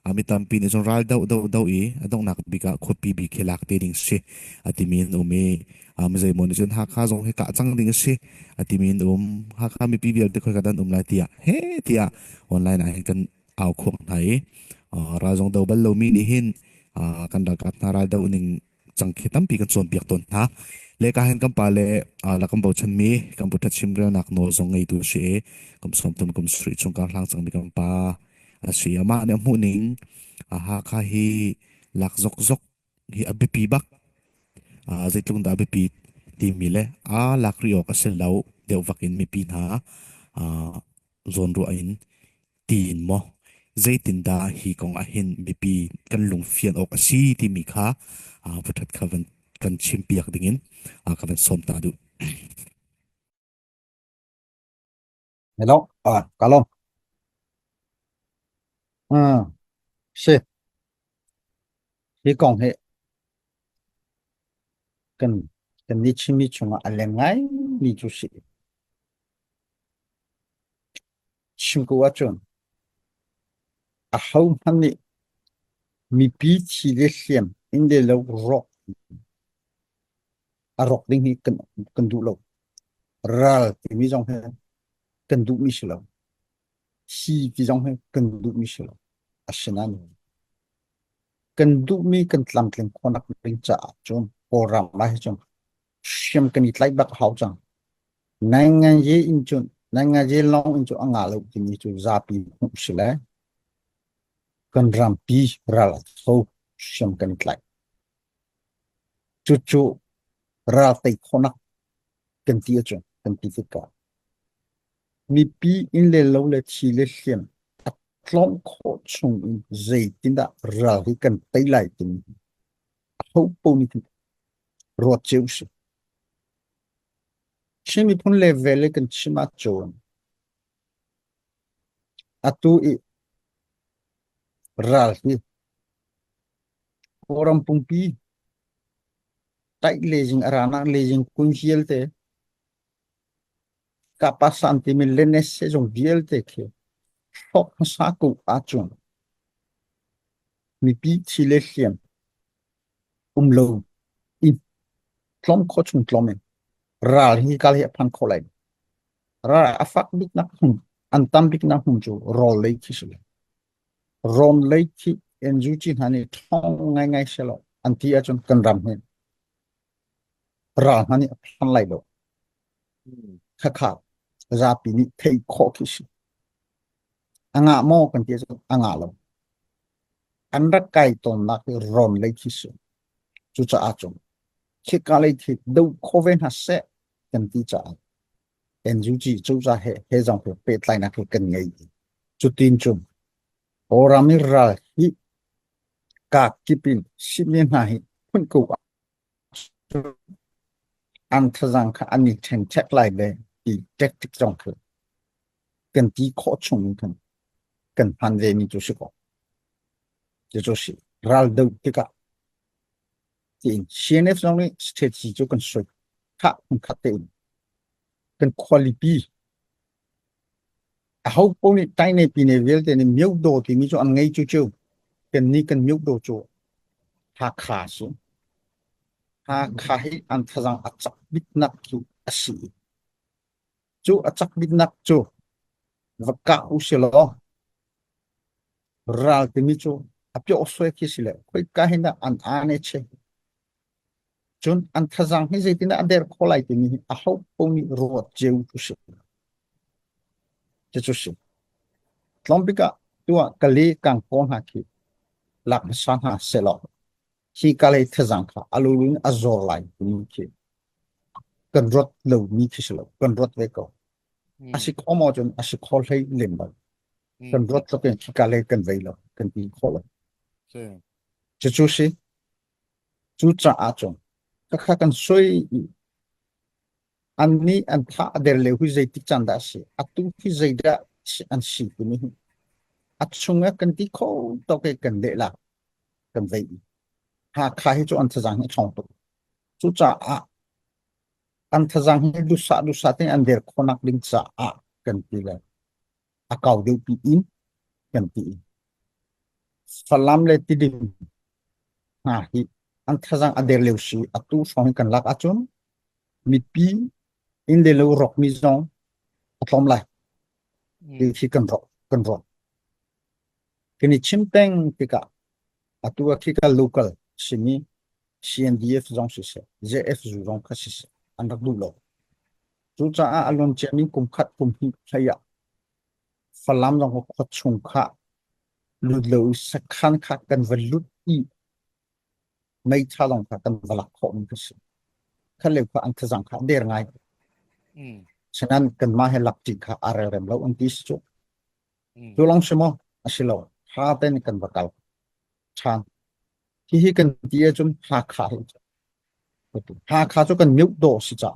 ami tampi ni jong ral dau e adong nak bika khopi bi khelak te ding se atimin umi am zai mon jon ha kha jong he ka chang ding se atimin ha kha mi pi bial te khoi ka dan lai tia he tia online a kan au khok nai ra jong dau bal lo mi ni hin kan da kat na ra dau ning chang khitam pi kan chon piak ton ha le ka hen kam pa le la kam bo chan mi kam pu that chim gra nak no zong ngai tu se kam som tum kam sri chung ka hlang chang mi kam pa asia ma ne mu ning ha kha hi lak zok zok hi abipi bak zaitlung da abipi ti mi le lak ri ok asel lau deu vakin mi pi na zon ru ain tin mo zaitin da hi kong a hin mi pi kan lung fian ok asi ti mi kha puthat khavan kan chim piak dingin kavan som ta du hello kalom se hi kong he kan ni chimi chunga alengai ni chu si chimko wachon a hau mani mi pi chi le siam in de lo rock a rock ding hi kan du lo ral ti mi jong he kan du mi shlo si ti jong he kan du mi shlo a shenan kan du mi kan tlam tlem khonak ring cha chon poram ma he chon siam kan it like bak hau chang nangan ye in chon nangan ye long in chon anga lo ti mi chu zapi shla kan rampi ral so siam kan it like chu ral tai khonak kan ti chon kan ti ka mi pi in le lo le chi le siam tlom kho chung in zai tin da ral hi kan tai lai tin ho po ni tin ro cheu shi chimi pun le vele kan chima chon atu i ral hi oram pumpi tai lejing arana lejing kun hiel te kapasan ti min lenes se jong diel te ke hok sa ku achun mi pi chi le siam lo i tlom kho chung tlomen ral hi kal hi phan kholai ra afak bik na hum antam bik na hum chu rol lei chi sele ron lei chi enju chi hani thong ngai ngai selo anti achun kan ram hen ra hani phan lai lo kha kha ra pi ni thei kho ki si anga mo kan ti anga lo an ra kai ton na ki ron lei chi si chu cha achun khi ka lei thi do khoven ha se kan ti cha enju chi chu cha he jong pe tlai na ki kan ngai chu tin chum orami ra hi ka kipin simen ha hi phun ku an thazang kha ani chen check lai le i tactic jong khu kan ti kho chung kan kan phan ve ni chu shi ko je chu shi ral do ti ka tin cnf jong ni state chi chu kan soi kha kha te kan quality a ho po ni tai ne pi ne vel te ni myok do ti mi chu an ngai chu chu kan ni kan myok do chu ha kha su ha kha hi an thazang achak bit nak chu asi chu achak bit nak chu vaka u selo ral ti mi chu apyo oswe ki sile koi ka hinda an ane che chun an thazang hi zaitina ader kholai ti mi a ho po ni ro jeu tu se chu se tlombika tua kali kang pon ha ki lak san ha selo hi kale thazang kha alulun azor lai ti mi ki kan rot lo mi ki selo kan rot ve ko asik omo chun asik khol hei lemba kan rot lo ken ki kale kan ve lo kan ti khol chu se chu cha a chon ka kha kan soi an ni an tha der le hu zai ti chanda si atu ki zai da an si ti ni at chunga kan ti kho to ke kan de la kan ve ha kha hi chu an thajang hi chong to chu cha a an thajang hi du sa te an der khonak ding cha a kan ti la a kaw de pi in kan ti falam le tidim ha hi an thazang ader leusi atu song kan lak achun mi pi in le lo rock mi zong atlom lai ki kan rock kini chimpeng tika atu ki ka local sini CNDF zong si se JF zong ka si se andak du lo chu cha a alon chemi kum khat kum hi thaya falam zong ko chung kha lu lo sakhan kha kan valut i mai thalong kha kan valak khom ka si khale kha an thazang kha der ngaiฉะนั้น kan ma he lak ti kha arrem lo an tis chu chu long shimo asilo ha ten kan bakal chan hi kan tia chun ha kha ha kha chu kan myuk do si cha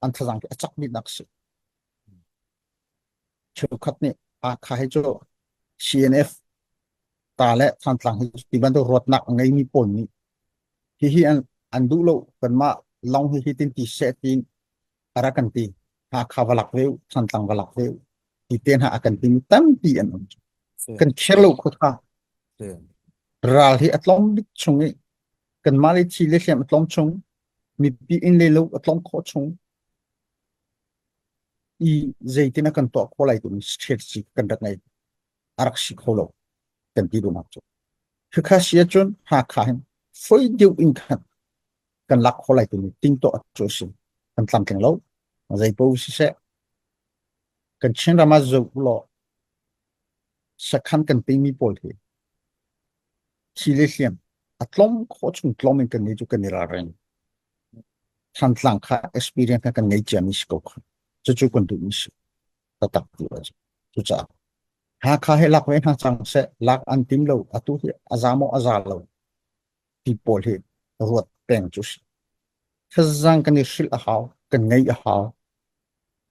an thazang ki achak ni nak si chu khat ni ha kha he chu CNF ta le than tlang hi ti ban do rot nak ngai mi pon ni hi an du lo kan ma long hi tin ti setting ara kan ti ha kha valak veu than tlang valak veu ti ten ha akan ti tam ti an kan khelo ko kha ral hi atlom dik chungi kan mali chi le sem atlom chung mi pi in le lo atlom kho chung i zeitina kan to ko lai tu straight chi kan dak ngai arak shi kholo kan ti du nak chu kha sia chun ha kha hin foi diu in kan lak kho lai tu ting to chu sin kan tlam teng lo zai po si se kan chen rama zo lo sakhan kan pe mi pol thi chi le siam atlom kho chung tlom in kan ni chu kan ni ra ren than tlang kha experience kan nei jam is ko chu chu kan du mi si ta tak tu chu cha ha kha he lak wen ha chang se lak an tim lo atu hi azamo azal lo people hi ruat peng chu si khazang kan ni shil a haw kan nei a haw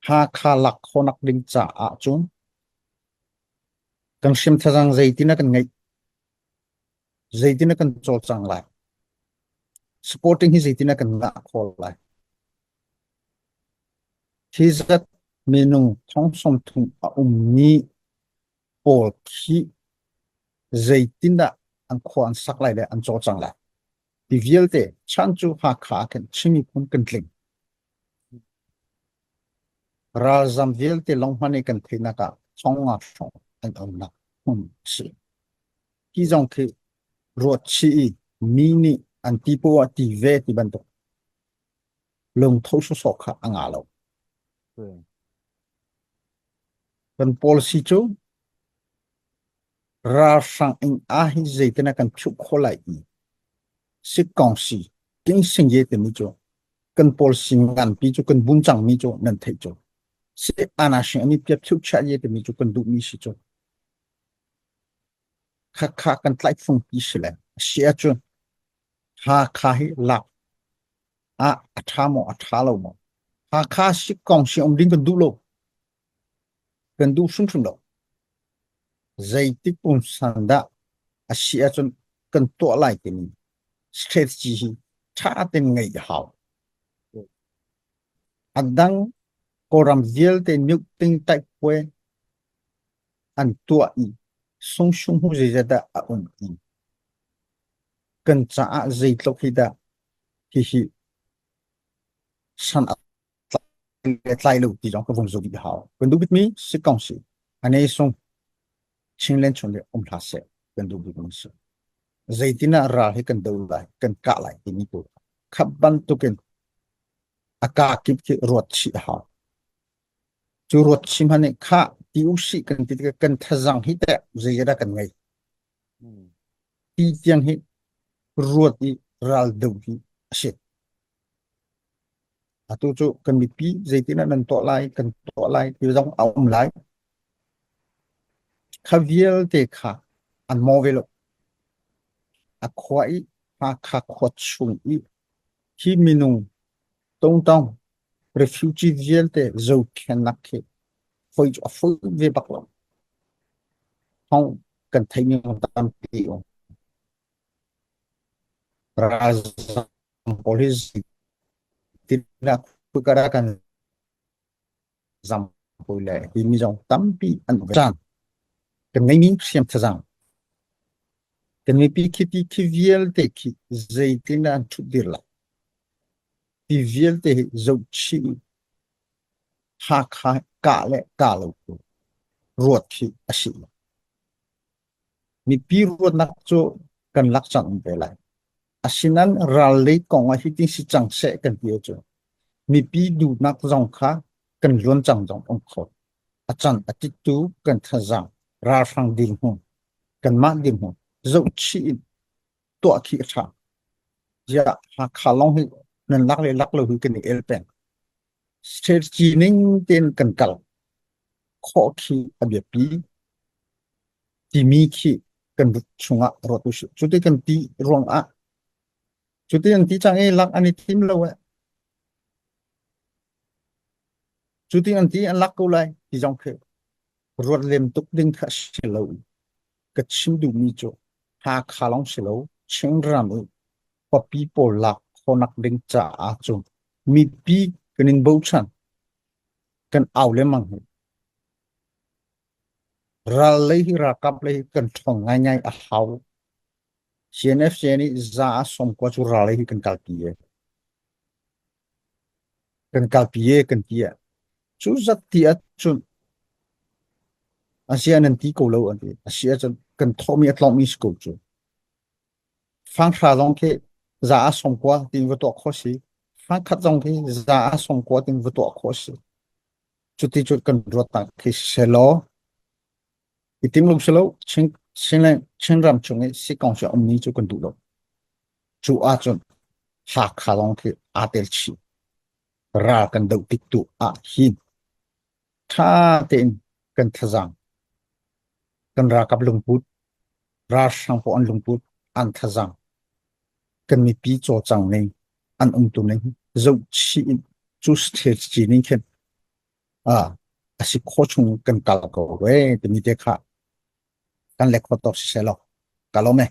ha kha lak khonak ding cha a chun kan sim thazang zeitina kan ngai zeitina kan chol chang lai supporting hi zeitina kan na khol lai thizat menung thong som thung a ni pol khi zeitina an khwan sak lai le an chol chang lai pivialte chanchu ha kha kan chimi kum kan tling razam vialte longhane kan thina ka chonga chong an na si ki jong ke rot chi mini antipo ati ve ti banto long tho so kha anga lo kan policy chu ra sang in a hi zeitina kan chu kholai i si kong si king sing ye te mi chu kan policy ngan pi chu kan bun chang mi chu nan thai chu si ana shin ani pyap chu cha ye te mi chu kan du mi si chu kha kan tlai phung pi sile sia chu ha kha hi la a athamo athalo mo ha kha si kong si ding kan du lo kan du sun sun lo zaiti pun sanda asia chu kan to lai ke ni strategy hi tha ten ngai haw adang koram viel te nyuk ting tai pwe an tua i song shung hu je da a i kan cha a zai tlok hi da hi san tlai lo ti jong ko vong zo bi haw kan du bit mi si kong si ane song ching len chong le la se kan du bit mi si zaitina ra hi kan do lai kan ka lai ti mi ko khap ban tu ken aka kip ki rot chi haw chu rot sim hane kha ti u si kan ti kan thazang hi te zai da kan ngai ti tiang hi ruột đi ral đầu đi shit atu chu kan mi pi zai tin nan to lai ti jong om lai khaviel te kha an movelo a khwai ha kha khot chung i hi minung tong tong refugee viel te zo ken nak ke foi ve bak lo hong kan thai mi tam pi o raz police tidak perkarakan zam boleh ini jong tampi an jan kenai mi siam thazang kan mi pi ki viel te ki zaitina tu dirla pi viel te zo chi ha ka le ka lo ruột ki ashi mi pi ruột nak cho kan lak chang be lai asinan ral le kong a hiting si chang se kan pi cho mi pi du nak zong kha kan lon chang jong ong kho achan atitu kan thazang ra phang ding hu kan ma ding hu zo chi to ki tha ya ha khalong hi nan lak lo hu kan el pen stage chi ning ten kan kal kho ki abya pi ti mi ki kan chunga ro tu chu te kan ti rong a chu te an ti chang e lak ani tim lo wa chu te an ti an lak ko lai ti jong khe ro lem tuk ding kha shelo ka chim du mi cho ha khalong shelo ching ram e pa pi po lak khonak ding cha a chu mi pi kanin bo chan kan aw le mang ra lấy ra cặp lấy cần thong ngay ngay à hậu CNF CNI za som qua chu ra lấy cần calpie cần tia chu rất tia chu ASEAN anh tí cầu lâu anh đi ASEAN chu cần thom mi atlong mi school chu phang khá long ke za som qua tin vật khó xí phang khát long ke za som qua tin vật khó xí chu ti chu cần ruột tang ke selo itim lum selo ching ram chung e si kong sha omni chu kan du lo chu a chun ha kha long ke a tel chi ra kan dau tik tu a hin tha ten kan thazang kan ra kap lung put ra sang po an lung put an thazang kan mi pi cho chang nei an tu nei zo chi chu stage chi ning khen asi kho chung kan kal ko we de mi de kha kan lek photo se lo kalo me